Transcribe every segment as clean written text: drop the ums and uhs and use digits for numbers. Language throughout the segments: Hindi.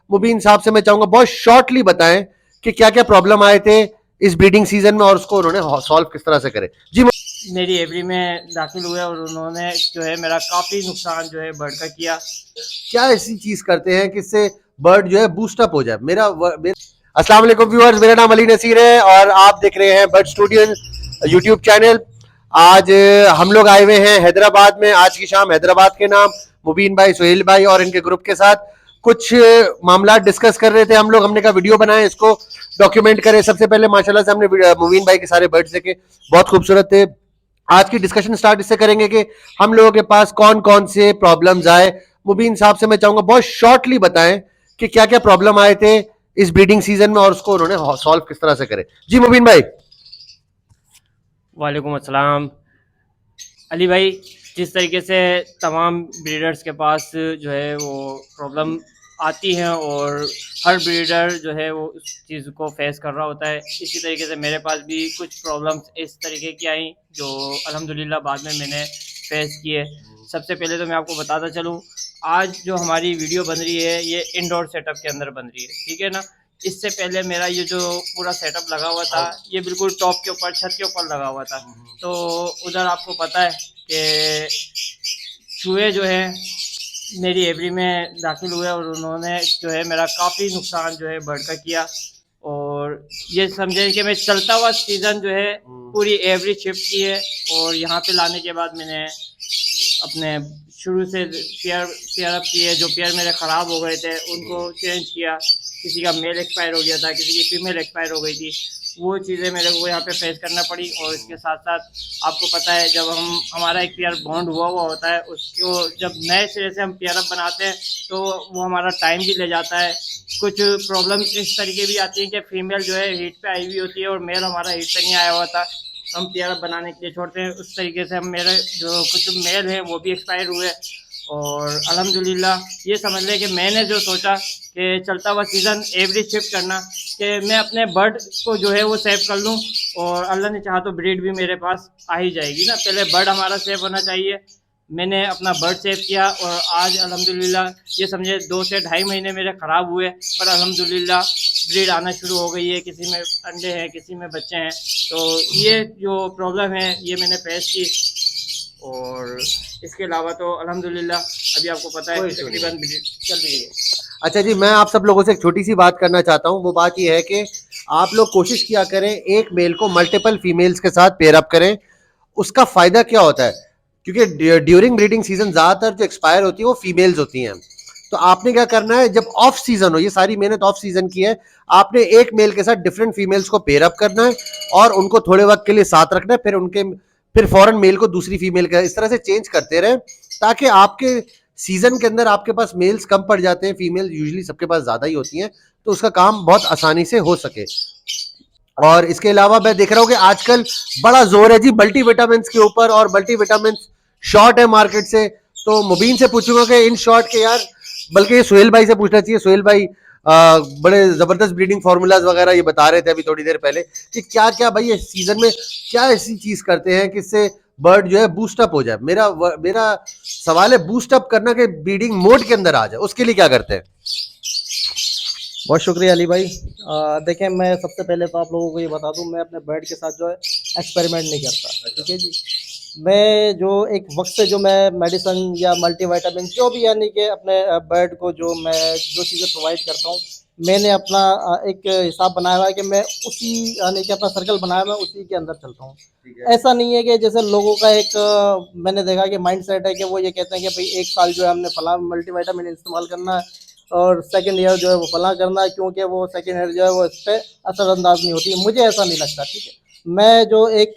मुबीन साहब से मैं चाहूंगा बहुत शॉर्टली बताएं कि क्या क्या प्रॉब्लम आए थे इस ब्रीडिंग सीजन में और उसको उन्होंने सॉल्व किस तरह से करे। जी मेरी एवरी में दाखिल हुए और उन्होंने जो है मेरा काफ़ी नुकसान जो है बर्ड का किया। क्या ऐसी चीज करते हैं कि इससे बर्ड जो है बूस्टअप हो जाए। अस्सलाम वालेकुम व्यूअर्स, मेरा नाम अली नसीर है और आप देख रहे हैं बर्ड स्टूडियो यूट्यूब चैनल। आज हम लोग आए हुए हैं हैदराबाद में। आज की शाम हैदराबाद के नाम मुबीन भाई, सुहेल भाई और इनके ग्रुप के साथ कुछ मामला डिस्कस कर रहे थे हम लोग। हमने कहा वीडियो बनाए, इसको डॉक्यूमेंट करें। सबसे पहले माशाल्लाह से हमने मुबीन भाई के सारे बर्ड्स देखे, बहुत खूबसूरत थे। आज की डिस्कशन स्टार्ट इससे करेंगे कि हम लोगों के पास कौन कौन से प्रॉब्लम्स आए। मुबीन साहब से मैं चाहूंगा बहुत शॉर्टली बताएं कि क्या क्या प्रॉब्लम आए थे इस ब्रीडिंग सीजन में और उसको उन्होंने सॉल्व किस तरह से करे। जी मुबीन भाई। वालेकुम अस्सलाम। अली भाई, जिस तरीके से तमाम ब्रीडर्स के पास जो है वो प्रॉब्लम आती हैं और हर ब्रीडर जो है वो उस चीज़ को फेस कर रहा होता है, इसी तरीके से मेरे पास भी कुछ प्रॉब्लम्स इस तरीके की आई जो अल्हम्दुलिल्लाह बाद में मैंने फेस किए। सबसे पहले तो मैं आपको बताता चलूँ, आज जो हमारी वीडियो बन रही है ये इंडोर सेटअप के अंदर बन रही है, ठीक है ना। इससे पहले मेरा ये जो पूरा सेटअप लगा हुआ था ये बिल्कुल टॉप के ऊपर, छत के ऊपर लगा हुआ था। तो उधर आपको पता है कि चूहे जो है मेरी एवरी में दाखिल हुए और उन्होंने जो है मेरा काफ़ी नुकसान जो है बर्ड का किया। और ये समझे कि मैं चलता हुआ सीज़न जो है पूरी एवरी शिफ्ट की है। और यहाँ पे लाने के बाद मैंने अपने शुरू से पेयर अप किए, जो पेयर मेरे ख़राब हो गए थे उनको चेंज किया। किसी का मेल एक्सपायर हो गया था, किसी की फीमेल एक्सपायर हो गई थी, वो चीज़ें मेरे को यहाँ पे फेस करना पड़ी। और इसके साथ साथ आपको पता है जब हमारा एक पेयर बॉन्ड हुआ होता है, उसको जब नए सिरे से हम पेयर अप बनाते हैं तो वो हमारा टाइम भी ले जाता है। कुछ प्रॉब्लम इस तरीके भी आती है कि फीमेल जो है हीट पे आई हुई होती है और मेल हमारा हीट पे नहीं आया हुआ था, हम पेयर अप बनाने के लिए छोड़ते हैं। उस तरीके से हम मेरे जो कुछ मेल हैं वो भी एक्सपायर हुए। और अल्हम्दुलिल्लाह ये समझ लें कि मैंने जो सोचा कि चलता हुआ सीज़न एवरेज शिफ्ट करना, कि मैं अपने बर्ड को जो है वो सेव कर लूँ। और अल्लाह ने चाहा तो ब्रीड भी मेरे पास आ ही जाएगी ना, पहले बर्ड हमारा सेव होना चाहिए। मैंने अपना बर्ड सेव किया और आज अल्हम्दुलिल्लाह ये समझे 2 से ढाई महीने मेरे ख़राब हुए, पर अल्हम्दुलिल्लाह ब्रीड आना शुरू हो गई है। किसी में अंडे हैं, किसी में बच्चे हैं। तो ये जो प्रॉब्लम है ये मैंने फेस की। और इसके अलावा तो अल्हम्दुलिल्लाह अभी आपको पता है तकरीबन चल रही है। अच्छा जी, मैं आप सब लोगों से एक छोटी सी बात करना चाहता हूँ। वो बात यह है कि आप लोग कोशिश किया करें एक मेल को मल्टीपल फीमेल्स के साथ पेयर अप करें। उसका फायदा क्या होता है, क्योंकि ड्यूरिंग ब्रीडिंग सीजन ज्यादातर जो एक्सपायर होती है वो फीमेल्स होती हैं। तो आपने क्या करना है, जब ऑफ सीजन हो, ये सारी मेहनत ऑफ सीजन की है, आपने एक मेल के साथ डिफरेंट फीमेल्स को पेयर अप करना है और उनको थोड़े वक्त के लिए साथ रखना है। फिर फॉरन मेल को दूसरी फीमेल का इस तरह से चेंज करते रहे, ताकि आपके सीजन के अंदर आपके पास मेल्स कम पड़ जाते हैं, फीमेल यूजुअली सबके पास ज्यादा ही होती हैं, तो उसका काम बहुत आसानी से हो सके। और इसके अलावा मैं देख रहा हूं कि आजकल बड़ा जोर है जी मल्टीविटामिन के ऊपर, और मल्टीविटामिन शॉर्ट है मार्केट से। तो मुबीन से पूछूंगा कि इन शॉर्ट के यार, बल्कि ये सुहेल भाई से पूछना चाहिए। सुहेल भाई बड़े जबरदस्त ब्रीडिंग फॉर्मूलाज वगैरह ये बता रहे थे अभी थोड़ी देर पहले कि क्या क्या भाई ये सीजन में क्या ऐसी चीज करते हैं कि इससे बर्ड जो है बूस्टअप हो जाए। मेरा सवाल है बूस्टअप करना कि ब्रीडिंग मोड के अंदर आ जाए, उसके लिए क्या करते हैं। बहुत शुक्रिया अली भाई। देखें, मैं सबसे पहले तो आप लोगों को ये बता दूं, मैं अपने बर्ड के साथ जो है एक्सपेरिमेंट नहीं करता, ठीक है जी। मैं जो एक वक्त से जो मैं मेडिसिन या मल्टीविटामिन जो भी यानी कि अपने बर्ड को जो मैं जो चीज़ें प्रोवाइड करता हूँ, मैंने अपना एक हिसाब बनाया हुआ है कि मैं उसी यानी कि अपना सर्कल बनाया हुआ है, उसी के अंदर चलता हूँ। ऐसा नहीं है कि जैसे लोगों का एक मैंने देखा कि माइंड सेट है कि वो ये कहते हैं कि भाई एक साल जो है हमने फला मल्टीविटामिन इस्तेमाल करना है और सेकंड ईयर जो है वो फला करना है, क्योंकि वो सेकंड ईयर जो है वो इस पर असरअंदाज नहीं होती। मुझे ऐसा नहीं लगता, ठीक है। मैं जो एक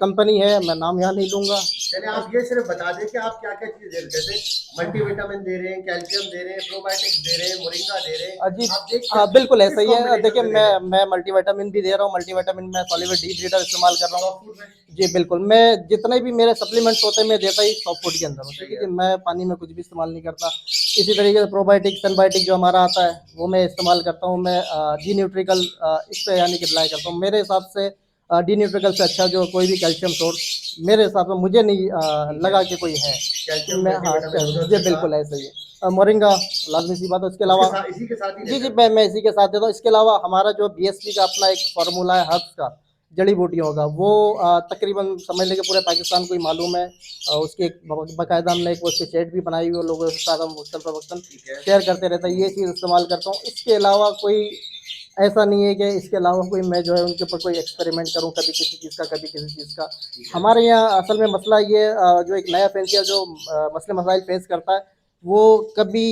कंपनी है, मैं नाम यहाँ नहीं लूँगा। चलिए आप ये सिर्फ बता दें कि आप क्या क्या चीज दे रहे हैं, जैसे मल्टीविटामिन दे रहे हैं, कैल्शियम दे रहे हैं, प्रोबायोटिक्स दे रहे हैं, मोरिंगा दे रहे हैं। जी आप देख हाँ, बिल्कुल ऐसा ही है। combination देखिए, में दे रहे हैं? मैं मल्टीविटामिन भी दे रहा हूँ, मल्टीविटामिन में सॉलिड डी ब्रीडर इस्तेमाल कर रहा हूँ। सॉफ्ट फूड में जी बिल्कुल, मैं जितने भी मेरे सप्लीमेंट्स होते हैं मैं देता ही सॉफ्ट फूड के अंदर हूँ, ठीक है। मैं पानी में कुछ भी इस्तेमाल नहीं करता। इसी तरीके से प्रोबायोटिक सनबायोटिक जो हमारा आता है वो मैं इस्तेमाल करता हूँ। मैं डी न्यूट्रिकल इस पर यानी कि अप्लाई करता हूँ। मेरे हिसाब से डी न्यूट्रिकल से अच्छा जो कोई भी कैल्शियम सोर्स मेरे हिसाब से मुझे नहीं लगा कि कोई है। कैल्शियम मैं हाँ, जी बिल्कुल है। ऐसा ही है। मोरिंगा लाजमी सी बात है। उसके अलावा इसी के साथ ही जी जी मैं इसी के साथ देता हूँ। इसके अलावा हमारा जो बीएसपी का अपना एक फार्मूला है हर्ब्स का, जड़ी बूटियों का, वो तकरीबन समझ लें कि पूरे पाकिस्तान को ही मालूम है। उसकी एक बाकायदा हमने एक उसकी चैट भी बनाई हुई है, लोगों के साथ हम वक्तन शेयर करते रहते हैं। ये चीज़ इस्तेमाल करता हूँ। इसके अलावा कोई ऐसा नहीं है कि इसके अलावा कोई मैं जो है उनके ऊपर कोई एक्सपेरिमेंट करूं, कभी किसी चीज़ का, कभी किसी चीज़ का। हमारे यहाँ असल में मसला ये जो एक नया फैंसियर जो मसले मसाइल फेस करता है, वो कभी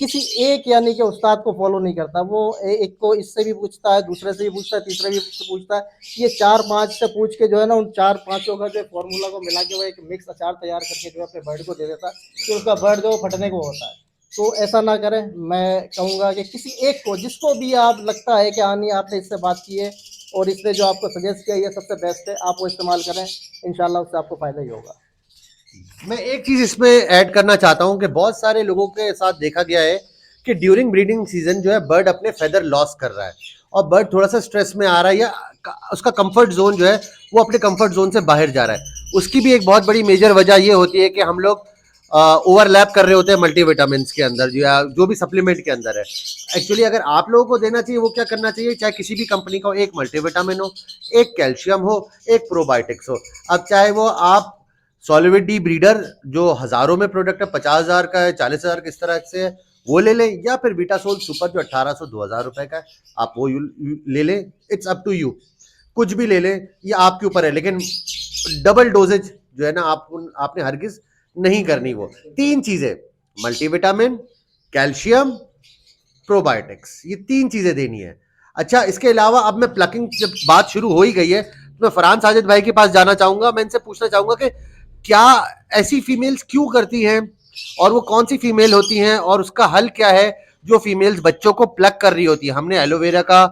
किसी एक यानी कि उस्ताद को फॉलो नहीं करता। वो एक को इससे भी पूछता है, दूसरे से भी पूछता है, तीसरे भी से पूछता है। ये 4-5 से पूछ के जो है ना, उन 4-5 का जो फॉर्मूला को मिला के वो एक मिक्स अचार तैयार करके जो है अपने बर्ड को दे देता है, कि उसका बर्ड जो फटने को होता है। तो ऐसा ना करें। मैं कहूँगा कि किसी एक को, जिसको भी आप लगता है कि हाँ नहीं आपने इससे बात की है और इसने जो आपको सजेस्ट किया ये सबसे बेस्ट है, आप वो इस्तेमाल करें। इंशाल्लाह उससे आपको फ़ायदा ही होगा। मैं एक चीज इसमें ऐड करना चाहता हूं कि बहुत सारे लोगों के साथ देखा गया है कि ड्यूरिंग ब्रीडिंग सीजन जो है बर्ड अपने फेदर लॉस कर रहा है और बर्ड थोड़ा सा स्ट्रेस में आ रहा है, या उसका कंफर्ट जोन जो है वो अपने कंफर्ट जोन से बाहर जा रहा है। उसकी भी एक बहुत बड़ी मेजर वजह ये होती है कि हम लोग ओवरलैप कर रहे होते हैं मल्टीविटामिन के अंदर, जो भी सप्लीमेंट के अंदर है। एक्चुअली अगर आप लोगों को देना चाहिए, वो क्या करना चाहिए, चाहे किसी भी कंपनी का हो, एक मल्टीविटामिन हो, एक कैल्शियम हो, एक प्रोबायोटिक्स हो। अब चाहे वो आप सॉलिविड डी ब्रीडर जो हजारों में प्रोडक्ट है, 50,000 का है, 40,000 किस तरह से है, वो ले लें, या फिर बीटासोल सुपर जो 1800-2000 रुपए का है, आप वो ले लें। इट्स अप टू यू, कुछ भी ले लें, ये आपके ऊपर है। लेकिन डबल डोजेज जो है ना, आपने हरगिज नहीं करनी। वो 3 चीजें, मल्टीविटामिन, कैल्शियम, प्रोबायोटिक्स, ये 3 चीजें देनी है। अच्छा, इसके अलावा अब मैं प्लकिंग, जब बात शुरू हो ही गई है, तो मैं फरहान साजिद भाई के पास जाना चाहूंगा। मैं इनसे पूछना चाहूंगा कि क्या ऐसी फीमेल्स क्यों करती हैं, और वो कौन सी फीमेल होती हैं, और उसका हल क्या है जो फीमेल्स बच्चों को प्लग कर रही होती है। हमने एलोवेरा का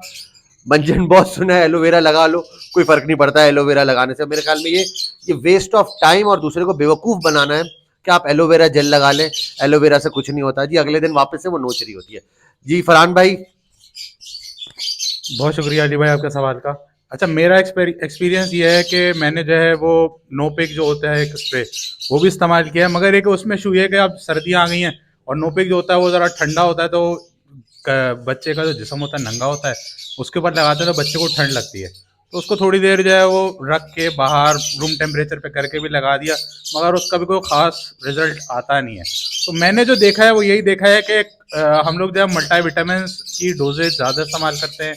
मंजन बहुत सुना है, एलोवेरा लगा लो, कोई फर्क नहीं पड़ता है एलोवेरा लगाने से। मेरे ख्याल में ये वेस्ट ऑफ टाइम और दूसरे को बेवकूफ बनाना है कि आप एलोवेरा जेल लगा लें, एलोवेरा से कुछ नहीं होता जी, अगले दिन वापस से वो नोच रही होती है। जी फरहान भाई। बहुत शुक्रिया अली भाई आपके सवाल का। अच्छा, मेरा एक्सपीरियंस ये है कि मैंने जो है वो नोपिक जो होता है एक स्प्रे, वो भी इस्तेमाल किया है। मगर एक उसमें इशू ये है कि अब सर्दियाँ आ गई हैं और नोपिक जो होता है वो ज़रा ठंडा होता है, तो बच्चे का जो जिस्म होता है नंगा होता है, उसके ऊपर लगाते हैं तो बच्चे को ठंड लगती है। तो उसको थोड़ी देर जो है वो रख के बाहर रूम टेम्परेचर पे करके भी लगा दिया, मगर उसका भी कोई ख़ास रिजल्ट आता नहीं है। तो मैंने जो देखा है वो यही देखा है कि हम लोग जो है मल्टीविटामिन की डोजेज ज़्यादा इस्तेमाल करते हैं,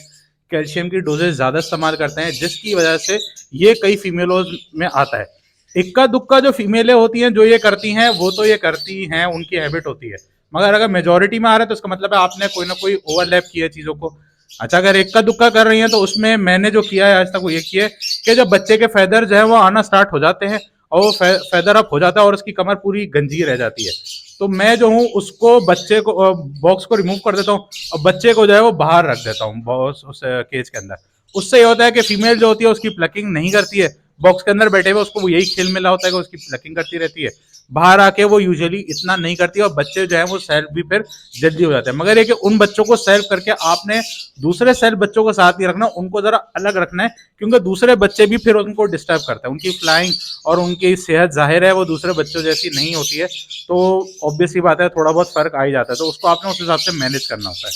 कैल्शियम की डोजेज ज़्यादा इस्तेमाल करते हैं, जिसकी वजह से ये कई फीमेलों में आता है। इक्का दुक्का जो फीमेलें होती हैं जो ये करती हैं, वो तो ये करती हैं, उनकी हैबिट होती है। मगर अगर मेजोरिटी में आ रहा है तो इसका मतलब है आपने कोई ना कोई ओवरलैप किया है चीज़ों को। अच्छा, अगर इक्का दुक्का कर रही हैं तो उसमें मैंने जो किया है आज तक वो ये किया है कि जब बच्चे के फैदर जो है वो आना स्टार्ट हो जाते हैं और वो फैदर अप हो जाता है और उसकी कमर पूरी गंजी रह जाती है, तो मैं जो हूँ उसको बच्चे को बॉक्स को रिमूव कर देता हूँ और बच्चे को जो है वो बाहर रख देता हूँ बॉक्स उस केज के अंदर। उससे ये होता है कि फीमेल जो होती है उसकी प्लकिंग नहीं करती है, बॉक्स के अंदर बैठे हुए उसको यही खेल मिला होता है कि उसकी प्लकिंग करती रहती है, बाहर आके वो यूजुअली इतना नहीं करती और बच्चे जो है वो सेल्फ भी फिर जल्दी हो जाते हैं। मगर ये कि उन बच्चों को सेल्फ करके आपने दूसरे सेल्फ बच्चों को साथ नहीं रखना, उनको जरा अलग रखना है, क्योंकि दूसरे बच्चे भी फिर उनको डिस्टर्ब करते हैं। उनकी फ्लाइंग और उनकी सेहत जाहिर है वो दूसरे बच्चों जैसी नहीं होती है, तो ऑब्वियस ही बात है थोड़ा बहुत फर्क आ ही जाता है, तो उसको आपने उस हिसाब से मैनेज करना होता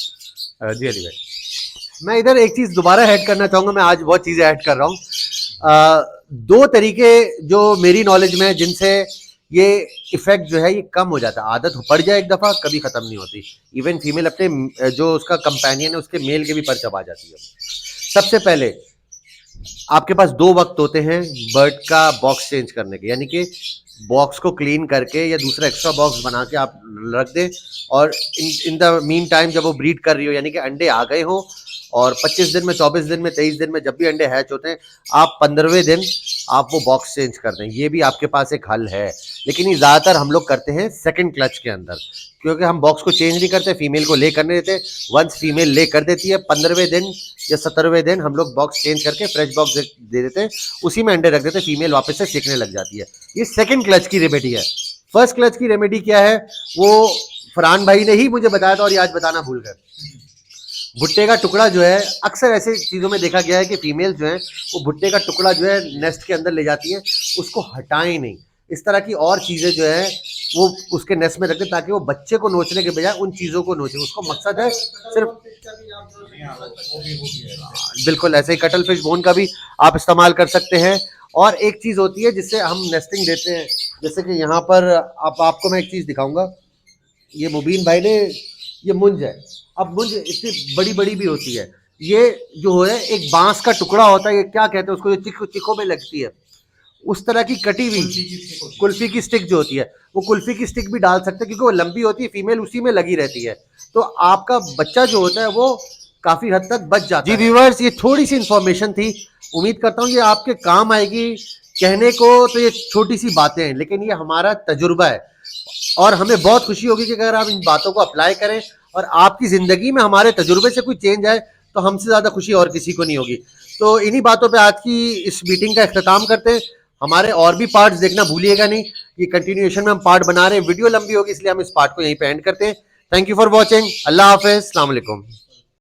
है। जी अली भाई। मैं इधर एक चीज दोबारा ऐड करना चाहूंगा, मैं आज बहुत चीजें ऐड कर रहा हूँ। 2 तरीके जो मेरी नॉलेज में, जिनसे ये इफेक्ट जो है ये कम हो जाता है। आदत पड़ जाए एक दफा, कभी खत्म नहीं होती। इवन फीमेल अपने जो उसका कंपेनियन है उसके मेल के भी पर चबा जाती है। सबसे पहले आपके पास 2 वक्त होते हैं बर्ड का बॉक्स चेंज करने के, यानी कि बॉक्स को क्लीन करके या दूसरा एक्स्ट्रा बॉक्स बना के आप रख दें, और इन द मीन टाइम जब वो ब्रीड कर रही हो, यानी कि अंडे आ गए हो, और 25 दिन में, 24 दिन में, 23 दिन में जब भी अंडे हैच होते हैं, आप 15वें दिन आप वो बॉक्स चेंज कर दें। ये भी आपके पास एक हल है, लेकिन ये ज़्यादातर हम लोग करते हैं सेकंड क्लच के अंदर, क्योंकि हम बॉक्स को चेंज नहीं करते, फीमेल को ले करने देते। वंस फीमेल ले कर देती है, 15वें दिन या 17वें दिन हम लोग बॉक्स चेंज करके फ्रेश बॉक्स दे देते हैं, उसी में अंडे रख देते हैं, फीमेल वापस से सीखने लग जाती है। ये सेकंड क्लच की रेमेडी है। फर्स्ट क्लच की रेमेडी क्या है, वो फरहान भाई ने ही मुझे बताया था और ये आज बताना भूल गए। भुट्टे का टुकड़ा जो है, अक्सर ऐसे चीज़ों में देखा गया है कि फीमेल जो है वो भुट्टे का टुकड़ा जो है नेस्ट के अंदर ले जाती है, उसको हटाएं नहीं। इस तरह की और चीज़ें जो है वो उसके नेस्ट में रखें, ताकि वो बच्चे को नोचने के बजाय उन चीज़ों को नोचे। उसको मकसद है सिर्फ, बिल्कुल ऐसे ही कटल फिश बोन का भी आप इस्तेमाल कर सकते हैं। और एक चीज़ होती है जिससे हम नेस्टिंग देते हैं, जैसे कि यहाँ पर आपको मैं एक चीज़ दिखाऊंगा। ये मुबीन भाई ने, ये मुंज है। अब मुंज इतनी बड़ी बड़ी भी होती है। ये जो है एक बांस का टुकड़ा होता है, ये क्या कहते हैं उसको, जो चिखों में लगती है, उस तरह की कटी हुई कुल्फी की स्टिक जो होती है, वो कुल्फी की स्टिक भी डाल सकते हैं, क्योंकि वो लंबी होती है, फीमेल उसी में लगी रहती है। तो आपका बच्चा जो होता है वो काफी हद तक बच जाता है। जी व्यूअर्स, ये थोड़ी सी इंफॉर्मेशन थी, उम्मीद करता हूँ ये आपके काम आएगी। कहने को तो ये छोटी सी बातें हैं, लेकिन ये हमारा तजुर्बा है, और हमें बहुत खुशी होगी कि अगर आप इन बातों को अप्लाई करें और आपकी जिंदगी में हमारे तजुर्बे से कोई चेंज आए, तो हमसे ज्यादा खुशी और किसी को नहीं होगी। तो इन्हीं बातों पे आज की इस मीटिंग का इख्तिताम करते हैं। हमारे और भी पार्ट्स देखना भूलिएगा नहीं, ये कंटिन्यूएशन में हम पार्ट बना रहे हैं, वीडियो लंबी होगी इसलिए हम इस पार्ट को यहीं पे एंड करते हैं। Thank you for watching. अल्लाह हाफिज, अस्सलाम वालेकुम।